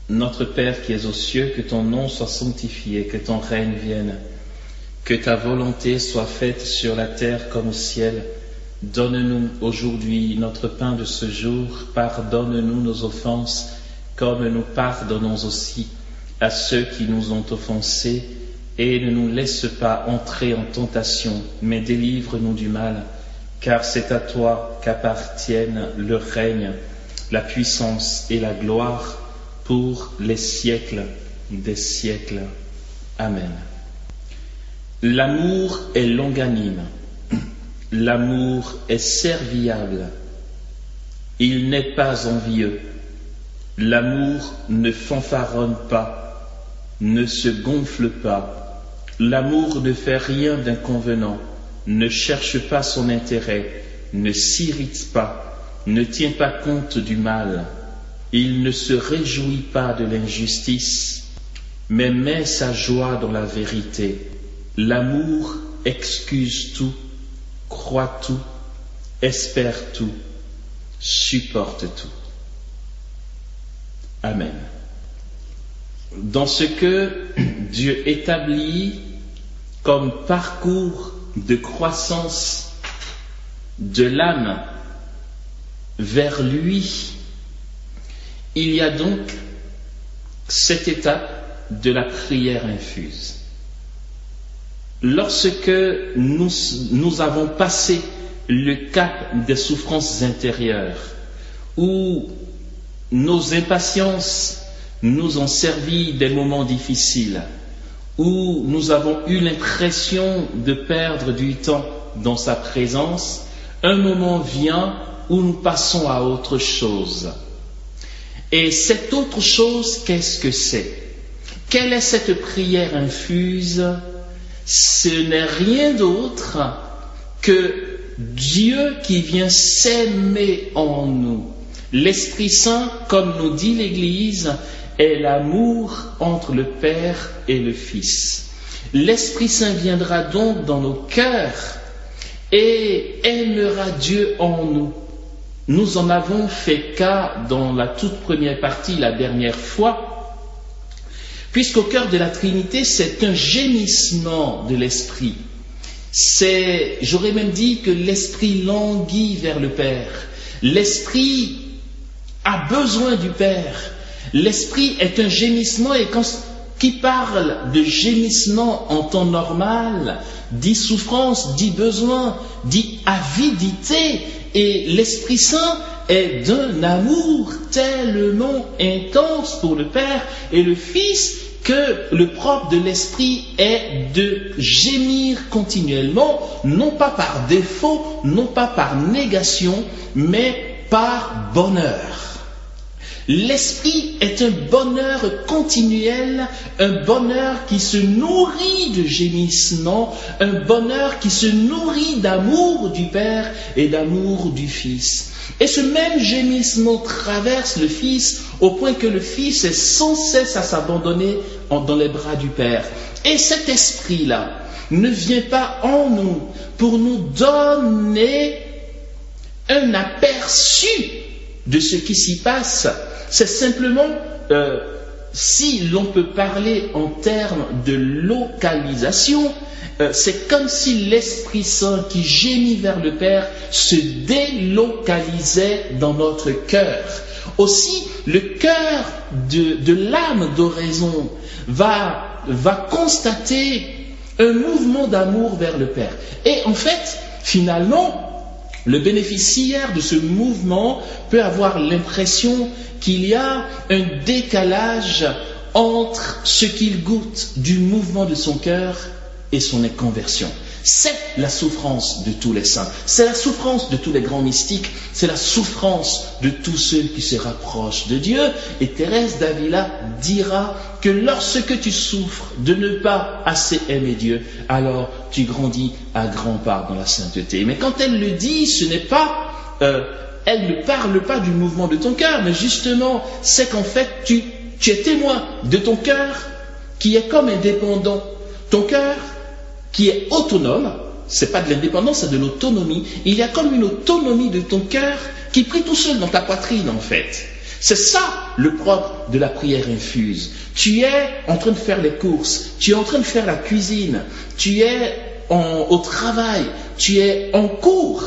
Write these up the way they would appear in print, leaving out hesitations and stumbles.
Notre Père qui es aux cieux, que ton nom soit sanctifié, que ton règne vienne, que ta volonté soit faite sur la terre comme au ciel. Donne-nous aujourd'hui notre pain de ce jour, pardonne-nous nos offenses, comme nous pardonnons aussi à ceux qui nous ont offensés, et ne nous laisse pas entrer en tentation, mais délivre-nous du mal, car c'est à toi qu'appartiennent le règne, la puissance et la gloire, pour les siècles des siècles. Amen. L'amour est longanime, l'amour est serviable, il n'est pas envieux, l'amour ne fanfaronne pas, ne se gonfle pas, l'amour ne fait rien d'inconvenant, ne cherche pas son intérêt, ne s'irrite pas, ne tient pas compte du mal. Il ne se réjouit pas de l'injustice, mais met sa joie dans la vérité. L'amour excuse tout, croit tout, espère tout, supporte tout. Amen. Dans ce que Dieu établit comme parcours de croissance de l'âme vers lui, il y a donc cette étape de la prière infuse. Lorsque nous avons passé le cap des souffrances intérieures, où nos impatiences nous ont servi des moments difficiles, où nous avons eu l'impression de perdre du temps dans sa présence, un moment vient où nous passons à autre chose. Et cette autre chose, qu'est-ce que c'est? Quelle est cette prière infuse? Ce n'est rien d'autre que Dieu qui vient s'aimer en nous. L'Esprit Saint, comme nous dit l'Église, est l'amour entre le Père et le Fils. L'Esprit Saint viendra donc dans nos cœurs et aimera Dieu en nous. Nous en avons fait cas dans la toute première partie, la dernière fois, puisqu'au cœur de la Trinité, c'est un gémissement de l'Esprit. J'aurais même dit que l'Esprit languit vers le Père. L'Esprit a besoin du Père. L'Esprit est un gémissement, et qui parle de gémissement en temps normal, dit souffrance, dit besoin, dit avidité. Et l'Esprit Saint est d'un amour tellement intense pour le Père et le Fils que le propre de l'Esprit est de gémir continuellement, non pas par défaut, non pas par négation, mais par bonheur. L'Esprit est un bonheur continuel, un bonheur qui se nourrit de gémissements, un bonheur qui se nourrit d'amour du Père et d'amour du Fils. Et ce même gémissement traverse le Fils au point que le Fils est sans cesse à s'abandonner dans les bras du Père. Et cet esprit-là ne vient pas en nous pour nous donner un aperçu de ce qui s'y passe. C'est simplement, si l'on peut parler en termes de localisation, c'est comme si l'Esprit Saint qui gémit vers le Père se délocalisait dans notre cœur. Aussi, le cœur de l'âme d'oraison va constater un mouvement d'amour vers le Père. Et en fait, finalement, le bénéficiaire de ce mouvement peut avoir l'impression qu'il y a un décalage entre ce qu'il goûte du mouvement de son cœur et son conversion. C'est la souffrance de tous les saints, c'est la souffrance de tous les grands mystiques, c'est la souffrance de tous ceux qui se rapprochent de Dieu. Et Thérèse d'Avila dira que lorsque tu souffres de ne pas assez aimer Dieu, alors tu grandis à grands pas dans la sainteté. Mais quand elle le dit, ce n'est pas, elle ne parle pas du mouvement de ton cœur, mais justement, c'est qu'en fait, tu es témoin de ton cœur qui est comme indépendant. Ton cœur qui est autonome, c'est pas de l'indépendance, c'est de l'autonomie. Il y a comme une autonomie de ton cœur qui prie tout seul dans ta poitrine en fait. C'est ça le propre de la prière infuse. Tu es en train de faire les courses, tu es en train de faire la cuisine, tu es au travail, tu es en cours,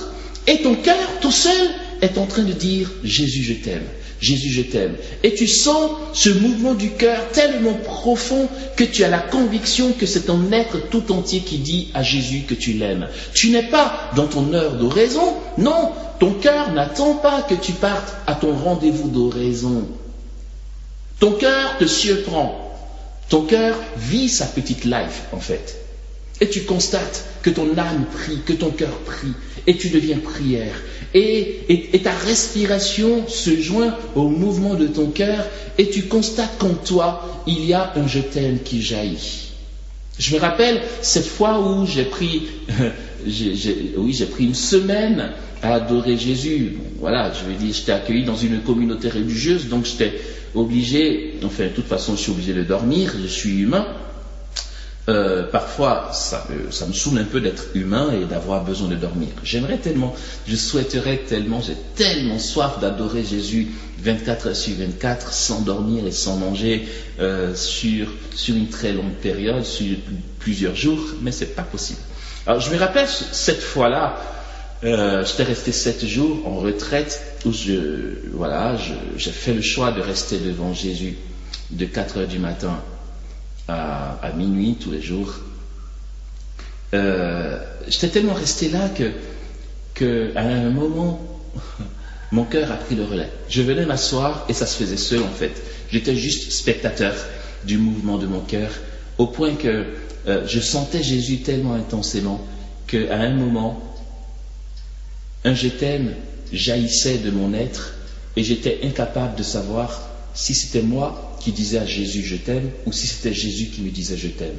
et ton cœur tout seul est en train de dire « Jésus, je t'aime ». Jésus, je t'aime. Et tu sens ce mouvement du cœur tellement profond que tu as la conviction que c'est ton être tout entier qui dit à Jésus que tu l'aimes. Tu n'es pas dans ton heure d'oraison. Non, ton cœur n'attend pas que tu partes à ton rendez-vous d'oraison. Ton cœur te surprend. Ton cœur vit sa petite life, en fait. Et tu constates que ton âme prie, que ton cœur prie, et tu deviens prière. Et ta respiration se joint au mouvement de ton cœur, et tu constates qu'en toi, il y a un je t'aime qui jaillit. Je me rappelle cette fois où j'ai pris une semaine à adorer Jésus. Bon, voilà, je veux dire, j'étais accueilli dans une communauté religieuse, donc j'étais obligé, enfin, de toute façon, je suis obligé de dormir, je suis humain. Parfois, ça me saoule un peu d'être humain et d'avoir besoin de dormir. Je souhaiterais tellement, j'ai tellement soif d'adorer Jésus 24 heures sur 24, sans dormir et sans manger, sur une très longue période, sur plusieurs jours, mais c'est pas possible. Alors, je me rappelle cette fois-là, j'étais resté 7 jours en retraite où j'ai fait le choix de rester devant Jésus de 4 heures du matin à minuit tous les jours. J'étais tellement resté là que à un moment, mon cœur a pris le relais. Je venais m'asseoir et ça se faisait seul en fait. J'étais juste spectateur du mouvement de mon cœur, au point que je sentais Jésus tellement intensément qu'à un moment, un je t'aime jaillissait de mon être et j'étais incapable de savoir si c'était moi qui disais à Jésus je t'aime ou si c'était Jésus qui me disait je t'aime.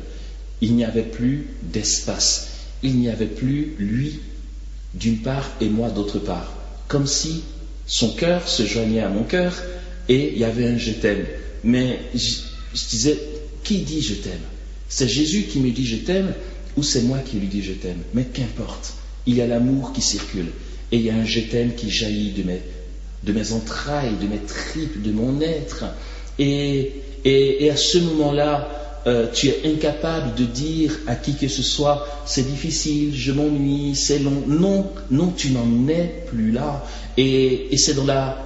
Il n'y avait plus d'espace, il n'y avait plus lui d'une part et moi d'autre part, comme si son cœur se joignait à mon cœur et il y avait un je t'aime. Mais je disais, qui dit je t'aime? C'est Jésus qui me dit je t'aime ou c'est moi qui lui dis je t'aime? Mais qu'importe, il y a l'amour qui circule et il y a un je t'aime qui jaillit de mes entrailles, de mes tripes, de mon être. Et à ce moment-là, tu es incapable de dire à qui que ce soit, c'est difficile, je m'ennuie, c'est long. Non, tu n'en es plus là. Et c'est dans la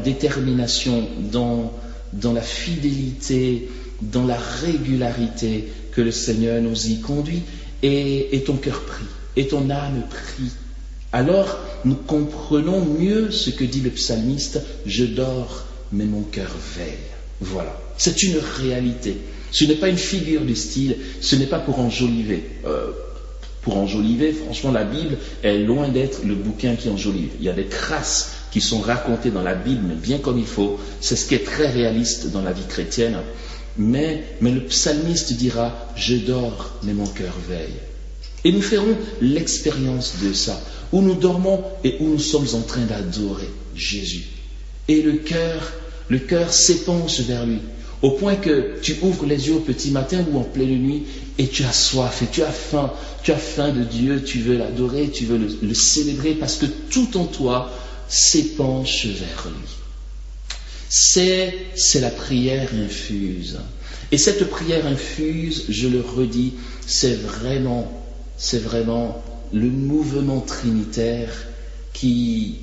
détermination, dans la fidélité, dans la régularité que le Seigneur nous y conduit. Et ton cœur prie, et ton âme prie. Alors, nous comprenons mieux ce que dit le psalmiste, je dors, mais mon cœur veille. Voilà, c'est une réalité. Ce n'est pas une figure de style, ce n'est pas pour enjoliver. Franchement, la Bible est loin d'être le bouquin qui enjolive. Il y a des crasses qui sont racontées dans la Bible, mais bien comme il faut. C'est ce qui est très réaliste dans la vie chrétienne. Mais le psalmiste dira, je dors, mais mon cœur veille. Et nous ferons l'expérience de ça, où nous dormons et où nous sommes en train d'adorer Jésus. Et le cœur s'épanche vers lui, au point que tu ouvres les yeux au petit matin ou en pleine nuit et tu as soif et tu as faim de Dieu, tu veux l'adorer, tu veux le célébrer parce que tout en toi s'épanche vers lui. C'est la prière infuse. Et cette prière infuse, je le redis, c'est vraiment le mouvement trinitaire qui,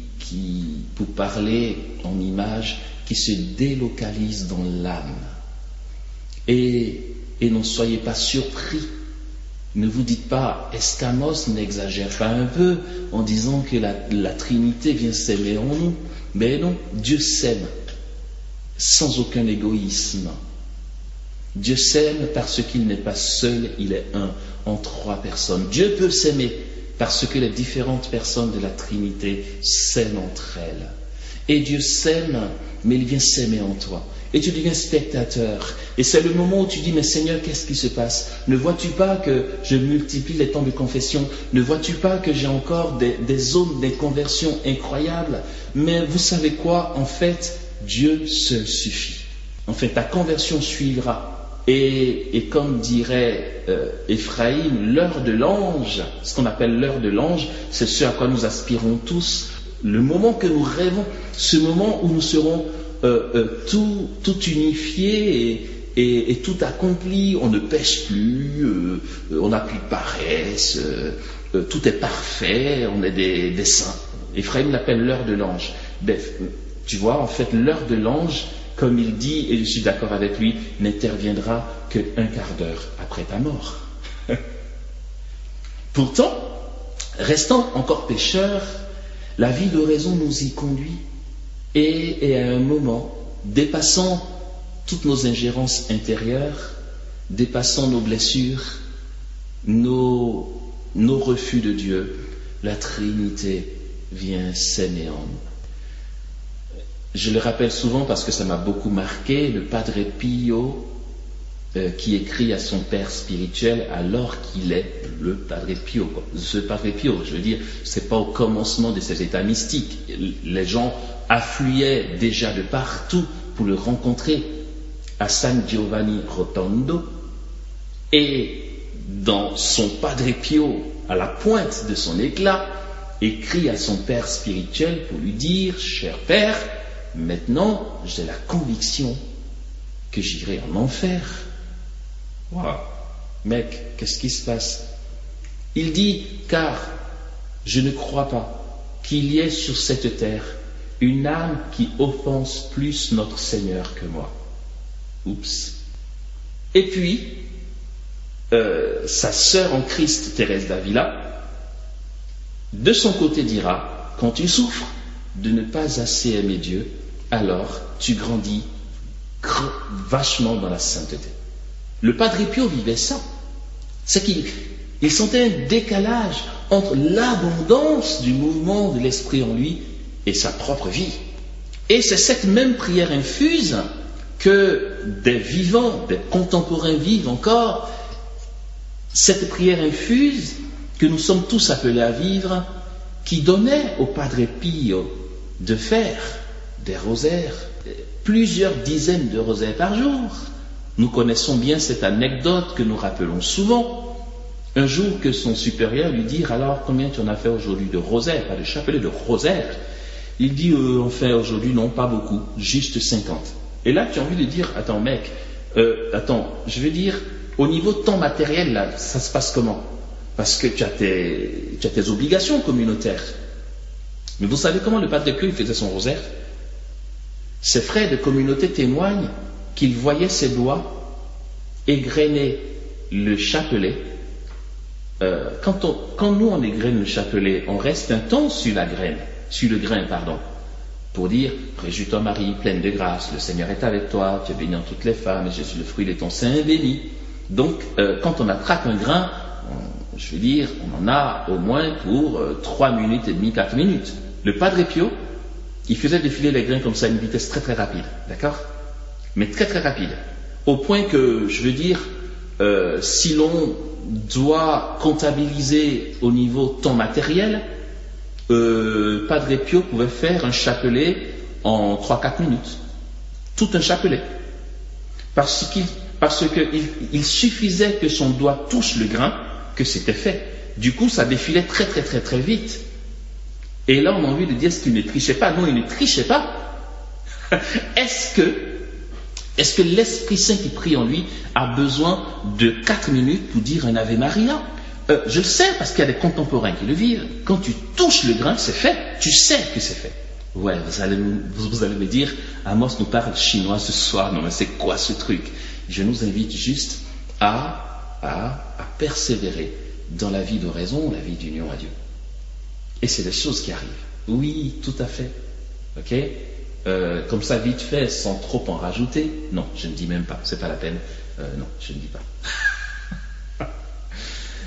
pour parler en image, qui se délocalise dans l'âme. Et n'en soyez pas surpris. Ne vous dites pas, est-ce qu'Amos n'exagère pas un peu en disant que la Trinité vient s'aimer en nous? Mais non, Dieu s'aime sans aucun égoïsme. Dieu s'aime parce qu'il n'est pas seul, il est un en 3 personnes. Dieu peut s'aimer parce que les différentes personnes de la Trinité s'aiment entre elles. Et Dieu s'aime, mais il vient s'aimer en toi. Et tu deviens spectateur. Et c'est le moment où tu dis, mais Seigneur, qu'est-ce qui se passe? Ne vois-tu pas que je multiplie les temps de confession? Ne vois-tu pas que j'ai encore des zones de conversion incroyables? Mais vous savez quoi? En fait, Dieu seul suffit. En fait, ta conversion suivra. Et comme dirait Ephraïm, l'heure de l'ange, ce qu'on appelle l'heure de l'ange, c'est ce à quoi nous aspirons tous. le moment que nous rêvons, ce moment où nous serons tout unifiés et tout accompli, on ne pêche plus, on n'a plus de paresse, tout est parfait, on est des saints. Ephraim l'appelle l'heure de l'ange. Tu vois, en fait, l'heure de l'ange, comme il dit, et je suis d'accord avec lui, n'interviendra qu'un quart d'heure après ta mort. Pourtant, restant encore pécheurs, la vie d'oraison nous y conduit. Et à un moment, dépassant toutes nos ingérences intérieures, dépassant nos blessures, nos refus de Dieu, la Trinité vient s'aimer en nous. Je le rappelle souvent parce que ça m'a beaucoup marqué, le Padre Pio qui écrit à son père spirituel alors qu'il est le Padre Pio. Ce Padre Pio, je veux dire, c'est pas au commencement de ses états mystiques. Les gens affluaient déjà de partout pour le rencontrer à San Giovanni Rotondo, et dans son Padre Pio, à la pointe de son éclat, écrit à son père spirituel pour lui dire: cher père, maintenant j'ai la conviction que j'irai en enfer. Waouh, mec, qu'est-ce qui se passe? Il dit: car je ne crois pas qu'il y ait sur cette terre une âme qui offense plus notre Seigneur que moi. Oups. Et puis, sa sœur en Christ, Thérèse d'Avila, de son côté dira: quand tu souffres de ne pas assez aimer Dieu, alors tu grandis vachement dans la sainteté. Le Padre Pio vivait ça. C'est qu'il sentait un décalage entre l'abondance du mouvement de l'esprit en lui et sa propre vie. Et c'est cette même prière infuse que des vivants, des contemporains vivent encore, cette prière infuse que nous sommes tous appelés à vivre, qui donnait au Padre Pio de faire des rosaires, plusieurs dizaines de rosaires par jour. Nous connaissons bien cette anecdote que nous rappelons souvent. Un jour que son supérieur lui dit: alors combien tu en as fait aujourd'hui de rosaires, pas de chapelet, de rosaires? Il dit: on fait aujourd'hui, non, pas beaucoup, juste 50. Et là tu as envie de dire: attends mec, je veux dire, au niveau de temps matériel, là, ça se passe comment? Parce que tu as tes obligations communautaires. Mais vous savez comment le Padre Pio faisait son rosaire? Ses frères de communauté témoignent qu'il voyait ses doigts égrener le chapelet. Quand nous on égrène le chapelet, on reste un temps sur le grain, pour dire: réjouis-toi Marie, pleine de grâce, le Seigneur est avec toi, tu es bénie en toutes les femmes, et Jésus le fruit de ton sein est béni. Donc, quand on attrape un grain, je veux dire, on en a au moins pour 3 minutes et demie, 4 minutes. Le Padre Pio, il faisait défiler les grains comme ça à une vitesse très très rapide, d'accord? Mais très très rapide. Au point que, je veux dire, si l'on doit comptabiliser au niveau temps matériel, Padre Pio pouvait faire un chapelet en 3-4 minutes. Tout un chapelet. Parce qu'il suffisait que son doigt touche le grain, que c'était fait. Du coup, ça défilait très très très très vite. Et là, on a envie de dire: est-ce qu'il ne trichait pas? Non, il ne trichait pas. Est-ce que l'Esprit Saint qui prie en lui a besoin de 4 minutes pour dire un Ave Maria? Je le sais parce qu'il y a des contemporains qui le vivent. Quand tu touches le grain, c'est fait. Tu sais que c'est fait. Ouais, vous allez me dire: Amos nous parle chinois ce soir. Non, mais c'est quoi ce truc? Je nous invite juste à persévérer dans la vie d'oraison, la vie d'union à Dieu. Et c'est des choses qui arrivent. Oui, tout à fait. Ok? Comme ça, vite fait, sans trop en rajouter. Non, je ne dis même pas. C'est pas la peine. Non, je ne dis pas.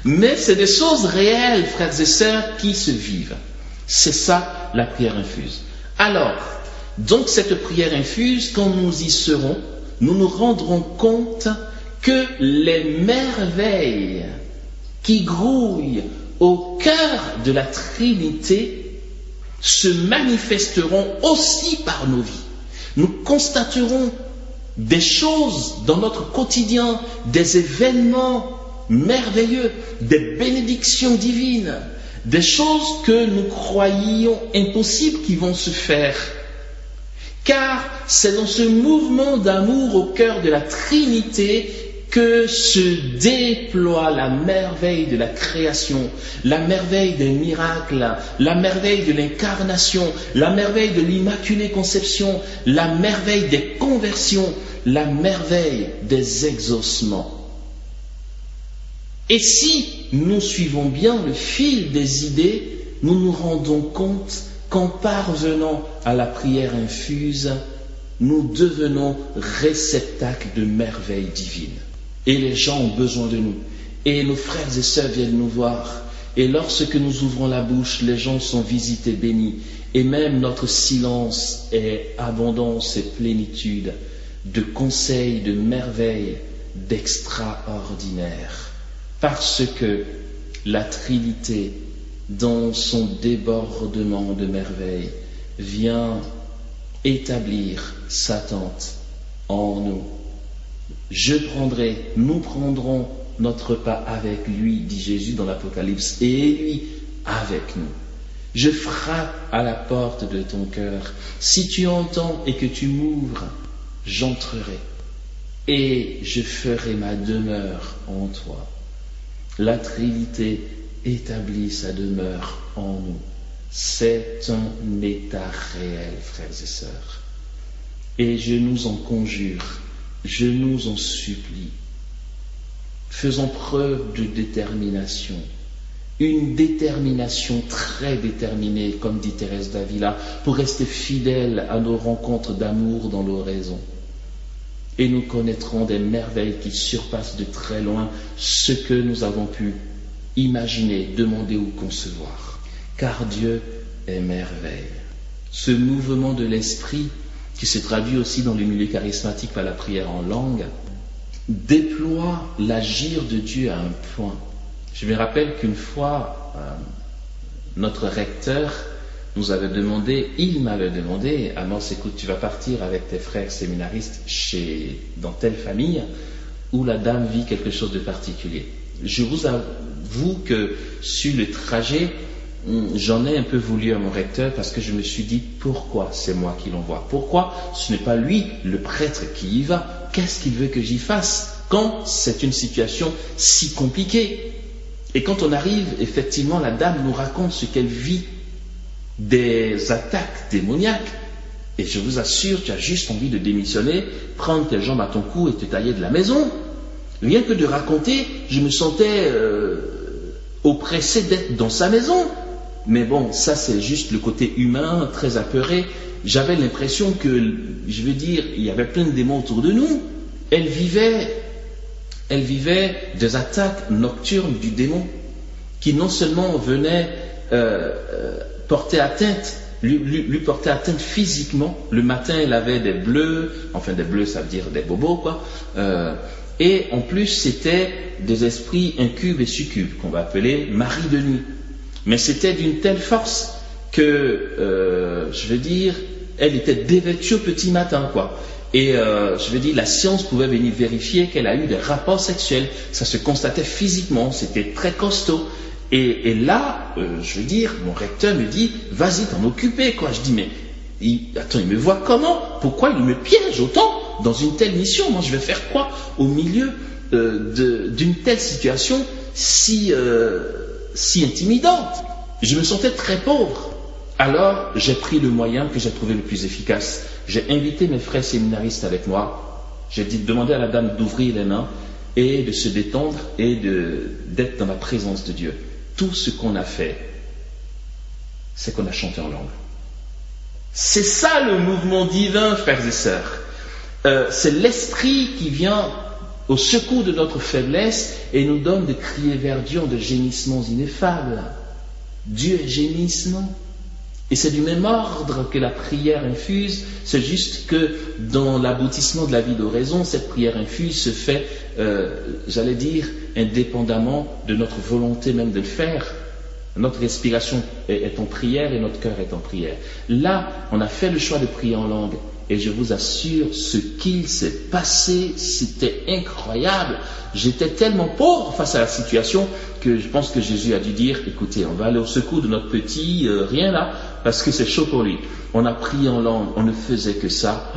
Mais c'est des choses réelles, frères et sœurs, qui se vivent. C'est ça, la prière infuse. Alors, donc cette prière infuse, quand nous y serons, nous nous rendrons compte que les merveilles qui grouillent au cœur de la Trinité se manifesteront aussi par nos vies. Nous constaterons des choses dans notre quotidien, des événements merveilleux, des bénédictions divines, des choses que nous croyions impossibles qui vont se faire. Car c'est dans ce mouvement d'amour au cœur de la Trinité que se déploie la merveille de la création, la merveille des miracles, la merveille de l'incarnation, la merveille de l'Immaculée Conception, la merveille des conversions, la merveille des exaucements. Et si nous suivons bien le fil des idées, nous nous rendons compte qu'en parvenant à la prière infuse, nous devenons réceptacles de merveilles divines. Et les gens ont besoin de nous. Et nos frères et sœurs viennent nous voir. Et lorsque nous ouvrons la bouche, les gens sont visités, bénis. Et même notre silence est abondance et plénitude de conseils, de merveilles, d'extraordinaire. Parce que la Trinité, dans son débordement de merveilles, vient établir sa tente en nous. Nous prendrons notre pas avec lui, dit Jésus dans l'Apocalypse, et lui avec nous. Je frappe à la porte de ton cœur. Si tu entends et que tu m'ouvres, j'entrerai et je ferai ma demeure en toi. La Trinité établit sa demeure en nous. C'est un état réel, frères et sœurs. Et je nous en conjure, je nous en supplie. Faisons preuve de détermination. Une détermination très déterminée, comme dit Thérèse d'Avila, pour rester fidèles à nos rencontres d'amour dans l'oraison. Et nous connaîtrons des merveilles qui surpassent de très loin ce que nous avons pu imaginer, demander ou concevoir. Car Dieu est merveille. Ce mouvement de l'esprit, qui se traduit aussi dans le milieu charismatique par la prière en langue, déploie l'agir de Dieu à un point. Je me rappelle qu'une fois, notre recteur il m'avait demandé, Amos, écoute, tu vas partir avec tes frères séminaristes dans telle famille où la dame vit quelque chose de particulier. Je vous avoue que sur le trajet, j'en ai un peu voulu à mon recteur parce que je me suis dit, pourquoi c'est moi qui l'envoie? Pourquoi ce n'est pas lui, le prêtre, qui y va? Qu'est-ce qu'il veut que j'y fasse quand c'est une situation si compliquée? Et quand on arrive, effectivement, la dame nous raconte ce qu'elle vit, des attaques démoniaques, et je vous assure, tu as juste envie de démissionner, prendre tes jambes à ton cou et te tailler de la maison. Rien que de raconter, je me sentais oppressé d'être dans sa maison. Mais bon, ça c'est juste le côté humain, très apeuré. J'avais l'impression que, il y avait plein de démons autour de nous. Elle vivait des attaques nocturnes du démon, qui non seulement venaient porter atteinte, lui porter atteinte physiquement. Le matin, elle avait des bleus, ça veut dire des bobos, quoi. Et en plus, c'était des esprits incubes et succubes, qu'on va appeler mari de nuit. Mais c'était d'une telle force que, elle était dévêtue au petit matin, quoi. Et la science pouvait venir vérifier qu'elle a eu des rapports sexuels. Ça se constatait physiquement, c'était très costaud. Et là, mon recteur me dit, vas-y t'en occuper, quoi. Je dis, mais il me voit comment? Pourquoi il me piège autant dans une telle mission? Moi, je vais faire quoi au milieu d'une telle situation si intimidante? Je me sentais très pauvre. Alors, j'ai pris le moyen que j'ai trouvé le plus efficace. J'ai invité mes frères séminaristes avec moi. J'ai demandé à la dame d'ouvrir les mains et de se détendre et d'être dans la présence de Dieu. Tout ce qu'on a fait, c'est qu'on a chanté en langue. C'est ça le mouvement divin, frères et sœurs. C'est l'esprit qui vient au secours de notre faiblesse et nous donne de crier vers Dieu en de gémissements ineffables. Dieu est gémissement. Et c'est du même ordre que la prière infuse, c'est juste que dans l'aboutissement de la vie d'oraison, cette prière infuse se fait, indépendamment de notre volonté même de le faire. Notre respiration est en prière et notre cœur est en prière. Là, on a fait le choix de prier en langue Et je vous assure, ce qu'il s'est passé, c'était incroyable. J'étais tellement pauvre face à la situation que je pense que Jésus a dû dire, écoutez, on va aller au secours de notre petit rien là, parce que c'est chaud pour lui. On a prié en langue, on ne faisait que ça.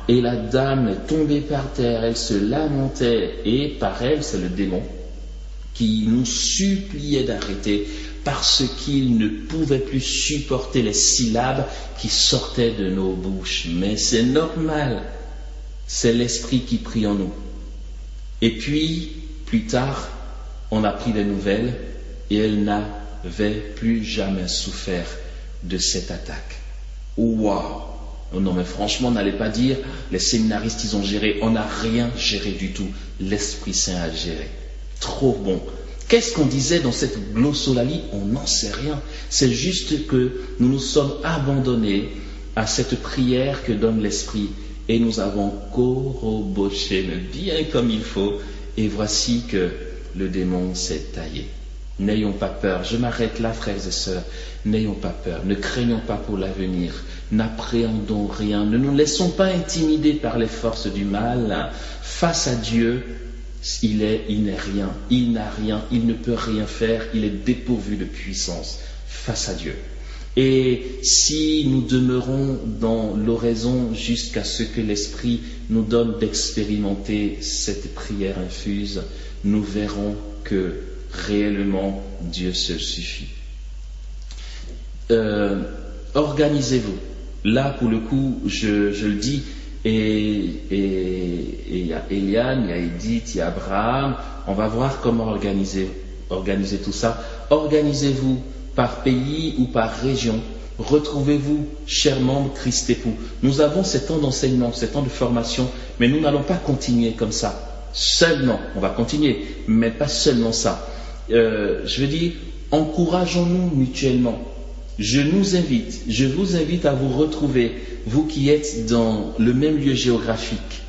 Et la dame est tombée par terre, elle se lamentait, et par elle, c'est le démon qui nous suppliait d'arrêter parce qu'il ne pouvait plus supporter les syllabes qui sortaient de nos bouches. Mais c'est normal, c'est l'esprit qui prie en nous. Et puis, plus tard, on a pris des nouvelles et elle n'avait plus jamais souffert de cette attaque. Waouh! Non mais franchement, n'allez pas dire, les séminaristes ils ont géré, on n'a rien géré du tout. L'Esprit Saint a géré. Trop bon. Qu'est-ce qu'on disait dans cette glossolalie? On n'en sait rien. C'est juste que nous nous sommes abandonnés à cette prière que donne l'Esprit et nous avons coroboché bien comme il faut. Et voici que le démon s'est taillé. N'ayons pas peur. Je m'arrête là, frères et sœurs. N'ayons pas peur. Ne craignons pas pour l'avenir. N'appréhendons rien. Ne nous laissons pas intimider par les forces du mal. Face à Dieu, il n'est rien. Il n'a rien. Il ne peut rien faire. Il est dépourvu de puissance face à Dieu. Et si nous demeurons dans l'oraison jusqu'à ce que l'Esprit nous donne d'expérimenter cette prière infuse, nous verrons que réellement Dieu se suffit. Organisez-vous. Là, pour le coup, je le dis, et il y a Eliane, il y a Edith, il y a Abraham. On va voir comment organiser tout ça. Organisez-vous par pays ou par région. Retrouvez-vous, chers membres Christ époux. Nous avons 7 ans d'enseignement, 7 ans de formation, mais nous n'allons pas continuer comme ça. Seulement, on va continuer, mais pas seulement ça. Je veux dire, encourageons-nous mutuellement. Je vous invite à vous retrouver, vous qui êtes dans le même lieu géographique.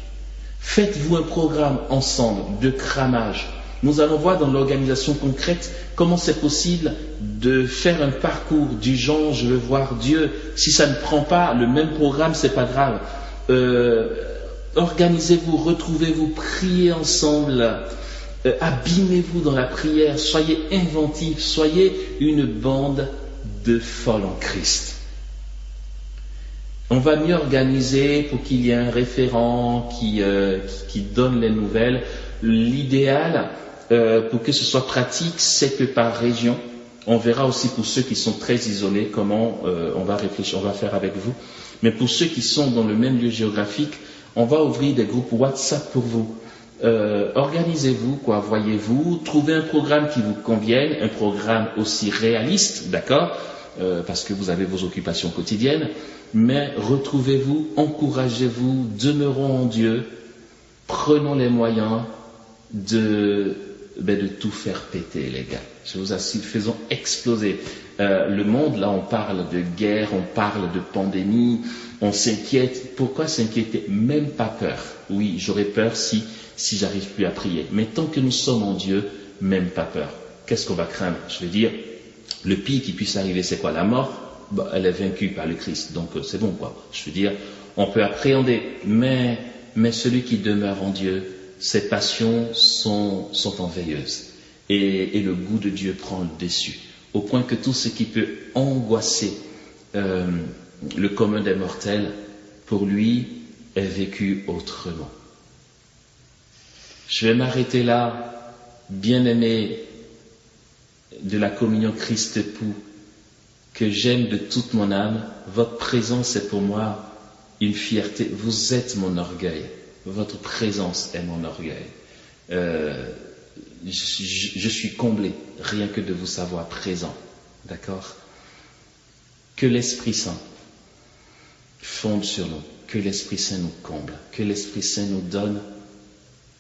Faites-vous un programme ensemble de cramage. Nous allons voir dans l'organisation concrète comment c'est possible de faire un parcours du genre je veux voir Dieu. Si ça ne prend pas le même programme, c'est pas grave. Organisez-vous, retrouvez-vous, priez ensemble. Abîmez-vous dans la prière, soyez inventifs, soyez une bande de folles en Christ. On va mieux organiser pour qu'il y ait un référent qui donne les nouvelles. L'idéal, pour que ce soit pratique, c'est que par région, on verra aussi pour ceux qui sont très isolés comment on va réfléchir, on va faire avec vous. Mais pour ceux qui sont dans le même lieu géographique, on va ouvrir des groupes WhatsApp pour vous. Organisez-vous, voyez-vous, trouvez un programme qui vous convienne, un programme aussi réaliste, d'accord, parce que vous avez vos occupations quotidiennes, mais retrouvez-vous, encouragez-vous, demeurons en Dieu, prenons les moyens de tout faire péter, les gars. Je vous assure, faisons exploser le monde. Là, on parle de guerre, on parle de pandémie, on s'inquiète. Pourquoi s'inquiéter? Même pas peur. Oui, j'aurais peur si j'arrive plus à prier. Mais tant que nous sommes en Dieu, même pas peur. Qu'est-ce qu'on va craindre? Je veux dire, le pire qui puisse arriver, c'est quoi? La mort? Elle est vaincue par le Christ. Donc c'est bon, quoi. Je veux dire, on peut appréhender, mais celui qui demeure en Dieu, ses passions sont en veilleuse. Et le goût de Dieu prend le dessus. Au point que tout ce qui peut angoisser le commun des mortels, pour lui, est vécu autrement. Je vais m'arrêter là, bien-aimés de la communion Christ époux, que j'aime de toute mon âme. Votre présence est pour moi une fierté. Vous êtes mon orgueil. Votre présence est mon orgueil. Je suis comblé rien que de vous savoir présent. D'accord? Que l'Esprit Saint fonde sur nous. Que l'Esprit Saint nous comble. Que l'Esprit Saint nous donne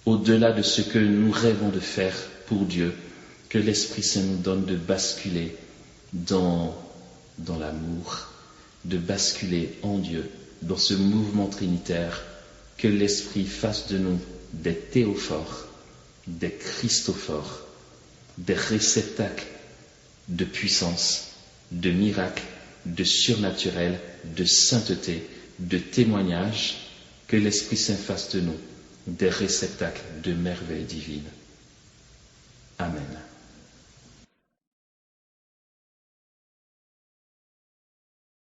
au-delà de ce que nous rêvons de faire pour Dieu. Que l'Esprit Saint nous donne de basculer dans l'amour, de basculer en Dieu, dans ce mouvement trinitaire. Que l'Esprit fasse de nous des théophores, des christophores, des réceptacles de puissance, de miracles, de surnaturel, de sainteté, de témoignages, que l'Esprit Saint fasse de nous des réceptacles de merveilles divines. Amen.